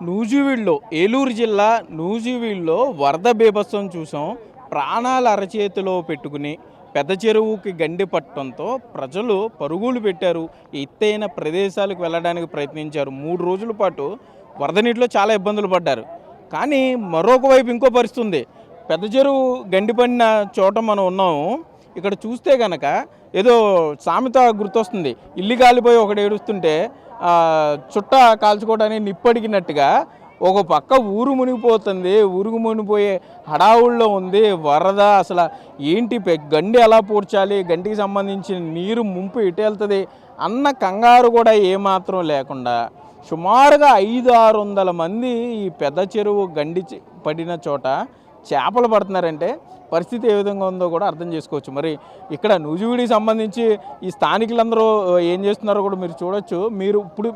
నూజివీడులో ఏలూరు జిల్లా నూజివీడులో వరద బీభత్సం చూసాం. ప్రాణాలు అరచేతిలో పెట్టుకుని పెద్ద చెరువుకి గండి పట్టడంతో ప్రజలు పరుగులు పెట్టారు. ఎత్తైన ప్రదేశాలకు వెళ్ళడానికి ప్రయత్నించారు. 3 రోజుల పాటు వరద నీటిలో చాలా ఇబ్బందులు పడ్డారు. కానీ మరొక వైపు ఇంకో పరిస్థితి ఉంది. పెద్ద చెరువు గండి పడిన చోట మనం ఉన్నాము. ఇక్కడ చూస్తే కనుక ఏదో సామెత గుర్తొస్తుంది. ఇల్లు కాలిపోయి ఒకడు ఏడుస్తుంటే చుట్ట కాల్చుకోవడానికి నిప్పడిగినట్టుగా ఒక పక్క ఊరు మునిగిపోతుంది. ఊరుకు మునిగిపోయే హడావుల్లో ఉంది వరద. అసలు ఏంటి గండి ఎలా పూడ్చాలి, గండికి సంబంధించిన నీరు ముంపు ఎటు వెళ్తుంది అన్న కంగారు కూడా ఏమాత్రం లేకుండా సుమారుగా 500-600 మంది ఈ పెద్ద చెరువు గండి పడిన చోట చేపలు పడుతున్నారంటే పరిస్థితి ఏ విధంగా ఉందో కూడా అర్థం చేసుకోవచ్చు. మరి ఇక్కడ నూజివీడికి సంబంధించి ఈ స్థానికులందరూ ఏం చేస్తున్నారో కూడా మీరు చూడొచ్చు.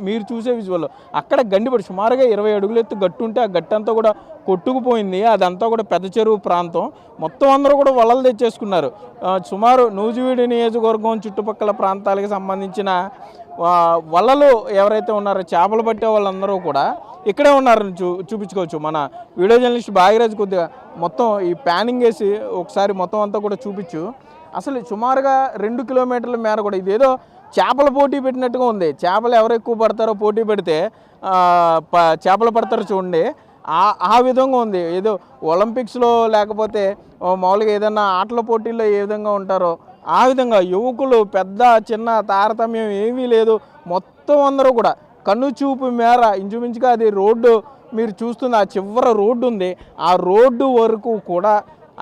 మీరు చూసే విజువల్ అక్కడ గండిపడి సుమారుగా 20 అడుగులు ఎత్తు గట్టు ఉంటే ఆ గట్టు అంతా కూడా కొట్టుకుపోయింది. అదంతా కూడా పెద్ద చెరువు ప్రాంతం. మొత్తం అందరూ కూడా వలలు తెచ్చేసుకున్నారు. సుమారు నూజివీడి నియోజకవర్గం చుట్టుపక్కల ప్రాంతాలకు సంబంధించిన వలలు ఎవరైతే ఉన్నారో చేపలు పట్టే వాళ్ళందరూ కూడా ఇక్కడే ఉన్నారని చూపించుకోవచ్చు. మన వీడియో జర్నలిస్ట్ భాగ్యరాజ్ కొద్దిగా మొత్తం ఈ ప్యానింగ్ వేసి ఒకసారి మొత్తం అంతా కూడా చూపించు. అసలు సుమారుగా 2 కిలోమీటర్ల మేర కూడా ఇదేదో చేపల పోటీ పెట్టినట్టుగా ఉంది. చేపలు ఎవరు ఎక్కువ పడతారో పోటీ పెడితే చేపలు పడతారో చూడండి. ఆ విధంగా ఉంది. ఏదో ఒలింపిక్స్లో లేకపోతే మామూలుగా ఏదైనా ఆటల పోటీల్లో ఏ విధంగా ఉంటారో ఆ విధంగా యువకులు పెద్ద చిన్న తారతమ్యం ఏమీ లేదు. మొత్తం అందరూ కూడా కన్ను చూపు మేర ఇంచుమించుగా అది రోడ్డు మీరు చూస్తుంది. ఆ చివర రోడ్డు ఉంది. ఆ రోడ్డు వరకు కూడా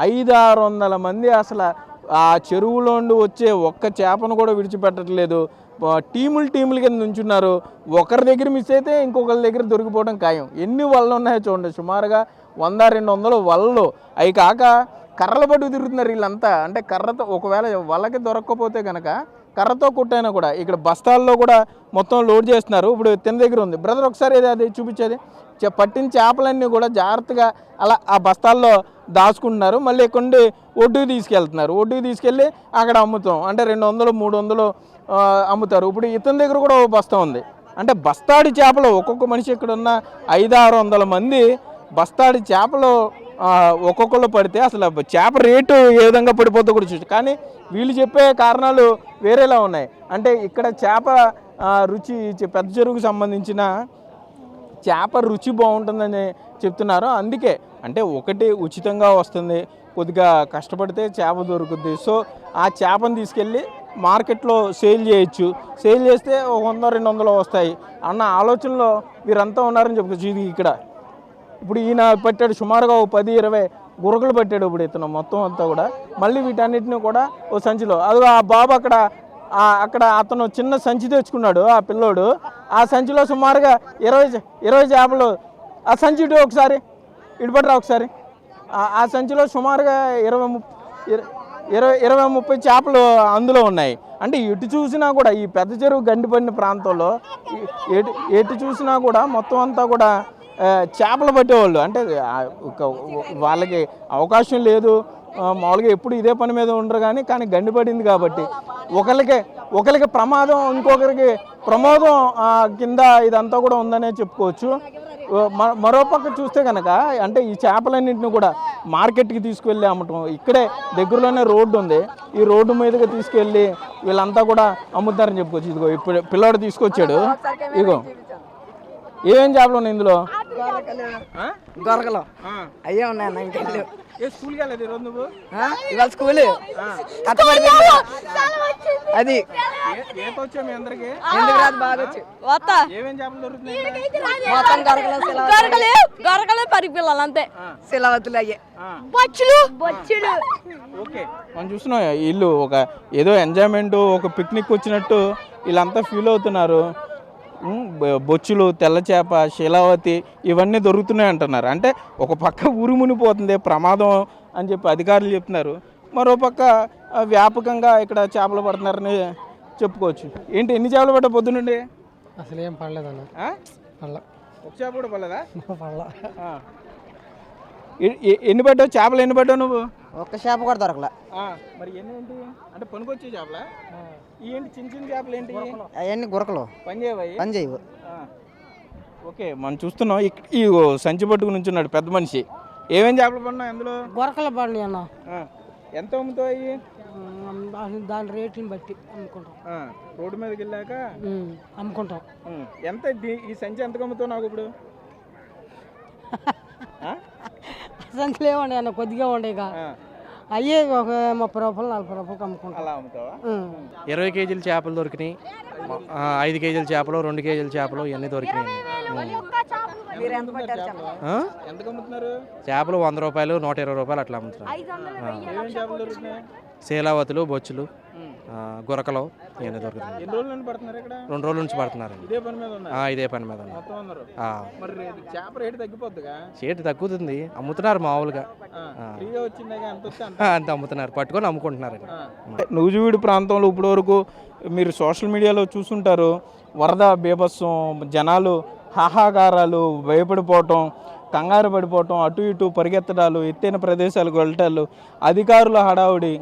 500-600 మంది అసలు ఆ చెరువులోండి వచ్చే ఒక్క చేపను కూడా విడిచిపెట్టట్లేదు. టీములు కింద నుంచున్నారు. ఒకరి దగ్గర మిస్ అయితే ఇంకొకరి దగ్గర దొరికిపోవడం ఖాయం. ఎన్ని వలలు ఉన్నాయో చూడండి. సుమారుగా 100-200 వలలు. అవి కాక కర్రల పట్టు తిరుగుతున్నారు వీళ్ళంతా. అంటే కర్రతో ఒకవేళ వలకి దొరక్కపోతే కనుక కర్రతో కుట్టైనా కూడా ఇక్కడ బస్తాల్లో కూడా మొత్తం లోడ్ చేస్తున్నారు. ఇప్పుడు తిన్న దగ్గర ఉంది బ్రదర్, ఒకసారి అది చూపించేది. పట్టిన చేపలన్నీ కూడా జాగ్రత్తగా అలా ఆ బస్తాల్లో దాచుకుంటున్నారు. మళ్ళీ ఇక్కడ ఒడ్డుకు తీసుకెళ్తున్నారు. ఒడ్డుకు తీసుకెళ్ళి అక్కడ అమ్ముతాం. అంటే 200-300 అమ్ముతారు. ఇప్పుడు ఇతని దగ్గర కూడా ఓ బస్తా ఉంది. అంటే బస్తాడి చేపలు ఒక్కొక్క మనిషి ఇక్కడ ఉన్న 500-600 మంది బస్తాడి చేపలు ఒక్కొక్కళ్ళు పడితే అసలు చేప రేటు ఏ విధంగా పడిపోతుందో కూడా చూసి. కానీ వీళ్ళు చెప్పే కారణాలు వేరేలా ఉన్నాయి. అంటే ఇక్కడ చేప రుచి పెద్ద చెరువుకు సంబంధించిన చేప రుచి బాగుంటుందని చెప్తున్నారు. అందుకే అంటే ఒకటి ఉచితంగా వస్తుంది, కొద్దిగా కష్టపడితే చేప దొరుకుద్ది. సో ఆ చేపను తీసుకెళ్ళి మార్కెట్లో సేల్ చేయొచ్చు. సేల్ చేస్తే 100-200 వస్తాయి అన్న ఆలోచనలో వీరంతా ఉన్నారని చెప్పుకోవచ్చు. ఇది ఇక్కడ ఇప్పుడు ఈయన పెట్టాడు సుమారుగా 10-20 గురకలు పెట్టాడు. ఇప్పుడు ఇతను మొత్తం అంతా కూడా మళ్ళీ వీటన్నిటిని కూడా ఓ సంచిలో అది ఆ బాబు అక్కడ అతను చిన్న సంచి తెచ్చుకున్నాడు ఆ పిల్లోడు. ఆ సంచిలో సుమారుగా 20 చేపలు. ఆ సంచి ఇటు ఒకసారి ఇటుపడరా ఒకసారి. ఆ సంచిలో సుమారుగా 20-30 చేపలు అందులో ఉన్నాయి. అంటే ఎటు చూసినా కూడా ఈ పెద్ద చెరువు గండిపడిన ప్రాంతంలో ఎటు చూసినా కూడా మొత్తం అంతా కూడా చేపలు పట్టేవాళ్ళు. అంటే వాళ్ళకి అవకాశం లేదు, మామూలుగా ఎప్పుడు ఇదే పని మీద ఉండరు. కానీ గండి పడింది కాబట్టి ఒకరికి ప్రమాదం, ఇంకొకరికి ప్రమోదం కింద ఇదంతా కూడా ఉందనే చెప్పుకోవచ్చు. మరోపక్క చూస్తే కనుక అంటే ఈ చేపలన్నింటినీ కూడా మార్కెట్కి తీసుకువెళ్ళి అమ్మటం. ఇక్కడే దగ్గరలోనే రోడ్డు ఉంది. ఈ రోడ్డు మీదకి తీసుకెళ్ళి వీళ్ళంతా కూడా అమ్ముతారని చెప్పుకోవచ్చు. ఇదిగో ఇప్పుడు పిల్లాడు తీసుకొచ్చాడు. ఇదిగో ఏమేం చేపలు ఉన్నాయి ఇందులో? దొరకలు అయ్యే ఉన్నాయి. స్కూల్కి వెళ్ళలేదు ఈరోజు నువ్వు? ఇవాళ స్కూల్ అది వచ్చా మీ అందరికి? ఎందుకు రాదు బాగా వచ్చి ఏమేం చేపలు దొరుకుతున్నాయి? మొత్తం గొరకలే పరిపిల్లలు అంతే. శిలవతులు అయ్యే బొచ్చులు. ఓకే, మనం చూస్తున్నాం వీళ్ళు ఒక ఏదో ఎంజాయ్మెంట్, ఒక పిక్నిక్ వచ్చినట్టు వీళ్ళంతా ఫీల్ అవుతున్నారు. బొచ్చులు, తెల్ల చేప, శీలావతి ఇవన్నీ దొరుకుతున్నాయి అంటున్నారు. అంటే ఒక పక్క ఊరు మునిపోతుంది ప్రమాదం అని చెప్పి అధికారులు చెప్తున్నారు. మరో పక్క వ్యాపకంగా ఇక్కడ చేపలు పడుతున్నారని చెప్పుకోవచ్చు. ఏంటి ఎన్ని చేపలు పడ్డా పొద్దునుండి? అసలు ఏం పడలేదన్న. ఒక చేప కూడా పడలేదా? ఎన్ని పడ్డావు చేపలు? ఎన్ని పడ్డావు నువ్వు? ఒక్క చేప కూడా దొరకలే. మరి ఏంటి అంటే పనికొచ్చే చేపలా? ఏంటి చిన్న చేపలు ఏంటి? అవన్నీ గురకలు పని చేయవు. ఓకే మనం చూస్తున్నాం ఈ సంచి పట్టుకుని నుంచున్నాడు పెద్ద మనిషి. ఏమేం చేపలు పడినా అందులో? గొరకల బండి అన్న ఎంత అమ్ముతావు అవి? దాని రేట్ని బట్టి అమ్ముకుంటాం. రోడ్డు మీదకి వెళ్ళాక అమ్ముకుంటాం. ఎంత ఈ సంచి ఎంతకు అమ్ముతావు నాకు ఇప్పుడు? సంచులు ఏమండి అన్న, కొద్దిగా ఉండే ఇక అయ్యే ఒక 30 రూపాయలు 40 రూపాయలకి అమ్ముకుంటాం. అలా అమ్ముతావా? 20 కేజీల చేపలు దొరికినాయి, 5 కేజీల చేపలు, 2 కేజీల చేపలు ఇవన్నీ దొరికినాయి. మీరు ఎంత పట్టారు చెప్పండి. ఎంతకు అమ్ముతున్నారు? చేపలు 100 రూపాయలు, 120 రూపాయలు అట్లా అమ్ముతున్నారు. ఏమేం చేపలు దొరుకుతున్నాయి? శీలావతులు, బొచ్చులు, గురకలు ఇవన్నీ దొరుకుతున్నాయి. ఎన్ని రోజుల నుండి పడుతున్నారు ఇక్కడ? 2 రోజుల నుంచి పడుతున్నారు. ఇదే పని మీద ఉన్నారు? ఇదే పని మీద ఉన్నారు. మొత్తం అందరూ మరి చేప రేటు తగ్గిపోద్దిగా? చేతి తగ్గుతుంది, అమ్ముతున్నారు మామూలుగా. ఫ్రీగా వచ్చిందాక ఎంత వస్తే అంత అమ్ముతున్నారు, పట్టుకొని అమ్ముకుంటున్నారు. నూజివీడు ప్రాంతంలో ఇప్పటి వరకు మీరు సోషల్ మీడియాలో చూసుంటారు, వరద బీభత్సం, జనాలు హాహాకారాలు, భయపడిపోవటం, కంగారు పడిపోవటం, అటు ఇటు పరిగెత్తడాలు, ఎత్తైన ప్రదేశాలకు వెళ్ళటాలు, అధికారుల హడావుడి,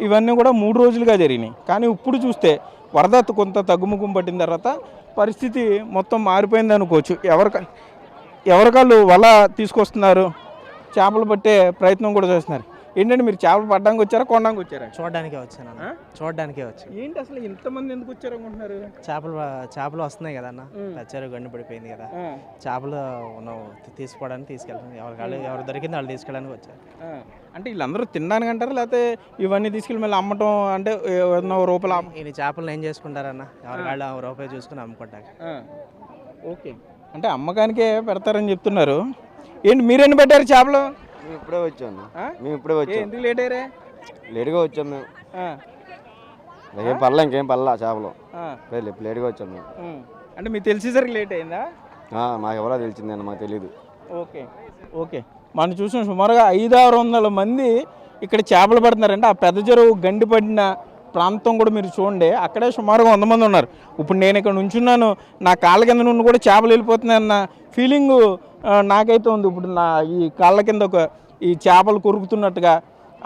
ఇవన్నీ కూడా 3 రోజులుగా జరిగినాయి. కానీ ఇప్పుడు చూస్తే వరద కొంత తగ్గుముఖం పట్టిన తర్వాత పరిస్థితి మొత్తం మారిపోయింది అనుకోవచ్చు. ఎవరికాళ్ళు వల తీసుకొస్తున్నారు, చేపలు పట్టే ప్రయత్నం కూడా చేస్తున్నారు. ఏంటంటే మీరు చేపలు పట్టడానికి వచ్చారా, కొనడానికి వచ్చారా? చూడడానికే వచ్చాను, చూడడానికే వచ్చి. ఏంటి అసలు ఇంతమంది ఎందుకు వచ్చారు అనుకుంటున్నారు? చేపలు వస్తున్నాయి కదా అన్న, తెచ్చారు, గండి పడిపోయింది కదా, చేపలు తీసుకోవడానికి తీసుకెళ్తాను. ఎవరు దొరికింది వాళ్ళు తీసుకెళ్ళడానికి వచ్చారు. అంటే వీళ్ళందరూ తినడానికి అంటారు, లేకపోతే ఇవన్నీ తీసుకెళ్ళి మళ్ళీ అమ్మటం, అంటే ఏమన్నా రూపాయలు ఈ చేపలను ఏం చేసుకుంటారన్న, ఎవరికాళ్ళు రూపాయి చూసుకుని అమ్ముకుంటారు. ఓకే, అంటే అమ్మకానికే పెడతారని చెప్తున్నారు. ఏంటి మీరెన్ని పెట్టారు చేపలు? మేము ఇప్పుడే వచ్చాము. మేము ఇప్పుడే వచ్చాము. ఎందుకు లేట్ అయ్యారే? లేట్గా వచ్చాము మేము. ఇంకేం పర్లే, ఇంకేం పర్లా చేపలు లేట్గా వచ్చాము మేము. అంటే మీకు తెలిసేసరికి లేట్ అయిందా? మాకు ఎవరో తెలిసిందండి, మాకు తెలియదు. ఓకే ఓకే, మనం చూసిన సుమారుగా 500-600 మంది ఇక్కడ చేపలు పడుతున్నారంటే ఆ పెద్ద చెరువు గండి పడిన ప్రాంతం కూడా మీరు చూడండి, అక్కడే సుమారుగా 100 మంది ఉన్నారు. ఇప్పుడు నేను ఇక్కడ నుంచున్నాను, నా కాళ్ళ కింద నుండి కూడా చేపలు వెళ్ళిపోతున్నాయన్న ఫీలింగు నాకైతే ఉంది. ఇప్పుడు నా ఈ కాళ్ళ కింద ఈ చేపలు కొరుకుతున్నట్టుగా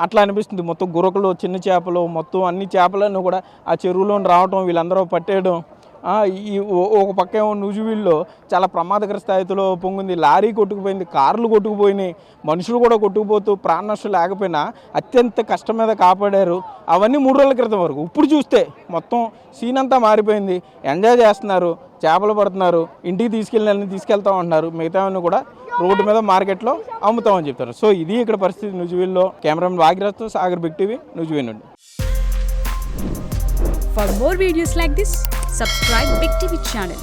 అట్లా అనిపిస్తుంది. మొత్తం గురకలు, చిన్న చేపలు, మొత్తం అన్ని చేపలన్నీ కూడా ఆ చెరువులో రావటం, వీళ్ళందరూ పట్టేయడం. ఈ ఒక పక్క ఏమో నూజివీడులో చాలా ప్రమాదకర స్థాయిలో పొంగింది, లారీ కొట్టుకుపోయింది, కార్లు కొట్టుకుపోయినాయి, మనుషులు కూడా కొట్టుకుపోతూ ప్రాణ నష్టం లేకపోయినా అత్యంత కష్టం మీద కాపాడారు. అవన్నీ 3 రోజుల క్రితం వరకు. ఇప్పుడు చూస్తే మొత్తం సీన్ అంతా మారిపోయింది. ఎంజాయ్ చేస్తున్నారు, చేపలు పడుతున్నారు, ఇంటికి తీసుకెళ్తాం అంటున్నారు, మిగతావన్నీ కూడా రోడ్డు మీద మార్కెట్లో అమ్ముతామని చెప్తారు. సో ఇది ఇక్కడ పరిస్థితి నూజివీడులో. కెమెరామెన్ భాగ్యరాజ్తో సాగర్, బిగ్ టీవీ, నూజివీడు నుండి. For more videos like this, subscribe Big TV channel.